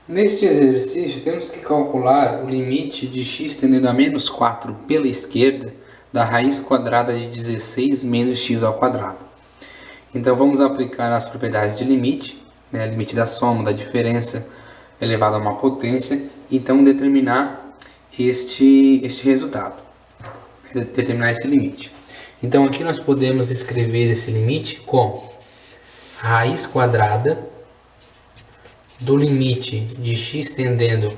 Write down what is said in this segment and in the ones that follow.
Neste exercício, temos que calcular o limite de x tendendo a menos 4 pela esquerda da raiz quadrada de 16 menos x ao quadrado. Então, vamos aplicar as propriedades de limite, limite da soma, da diferença elevado a uma potência, então determinar este resultado, determinar esse limite. Então, aqui nós podemos escrever esse limite como raiz quadrada do limite de x tendendo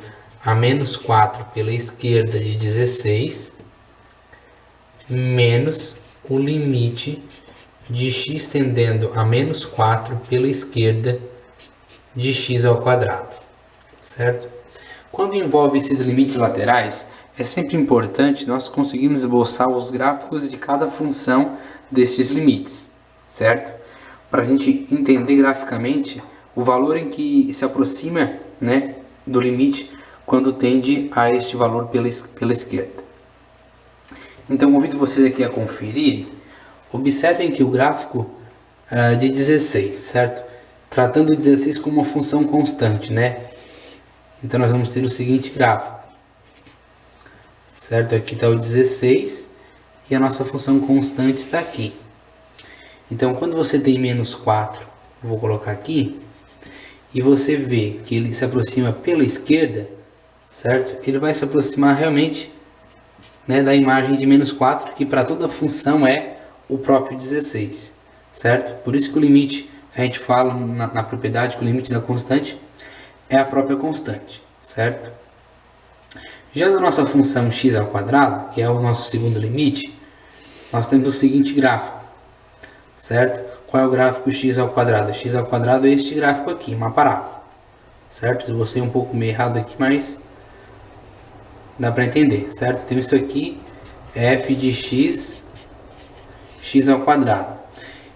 a menos 4 pela esquerda de 16 menos o limite de x tendendo a menos 4 pela esquerda de x ao quadrado, certo? Quando envolve esses limites laterais, é sempre importante nós conseguirmos esboçar os gráficos de cada função desses limites, certo? Para a gente entender graficamente o valor em que se aproxima, do limite quando tende a este valor pela esquerda. Então, convido vocês aqui a conferirem. Observem que o gráfico de 16, certo? Tratando o 16 como uma função constante, Então, nós vamos ter o seguinte gráfico, certo? Aqui está o 16 e a nossa função constante está aqui. Então, quando você tem menos 4, vou colocar aqui, e você vê que ele se aproxima pela esquerda, certo? Ele vai se aproximar realmente da imagem de menos 4, que para toda função é o próprio 16, certo? Por isso que o limite, a gente fala na propriedade que o limite da constante é a própria constante, certo? Já na nossa função x ao quadrado, que é o nosso segundo limite, nós temos o seguinte gráfico, certo? Qual é o gráfico x ao quadrado? X ao quadrado é este gráfico aqui, uma parábola, certo? Se você é um pouco meio errado aqui, mas dá para entender, certo? Então isso aqui é f de x, x ao quadrado.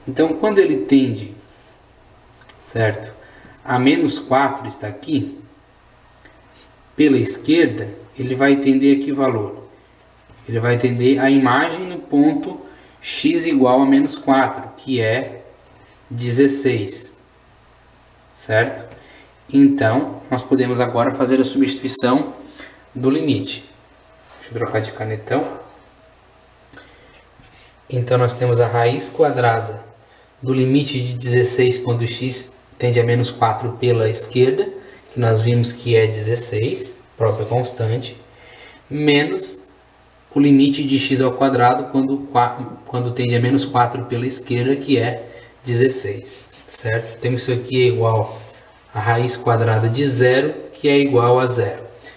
Então quando ele tende, certo, a menos 4 está aqui, pela esquerda, ele vai tender a que valor? Ele vai tender a imagem no ponto x igual a menos 4, que é 16, certo? Então, nós podemos agora fazer a substituição do limite. Deixa eu trocar de canetão. Então, nós temos a raiz quadrada do limite de 16 quando x tende a menos 4 pela esquerda, que nós vimos que é 16, própria constante, menos o limite de x ao quadrado quando tende a menos 4 pela esquerda, que é 16, certo? Então isso aqui é igual a raiz quadrada de 0, que é igual a 0.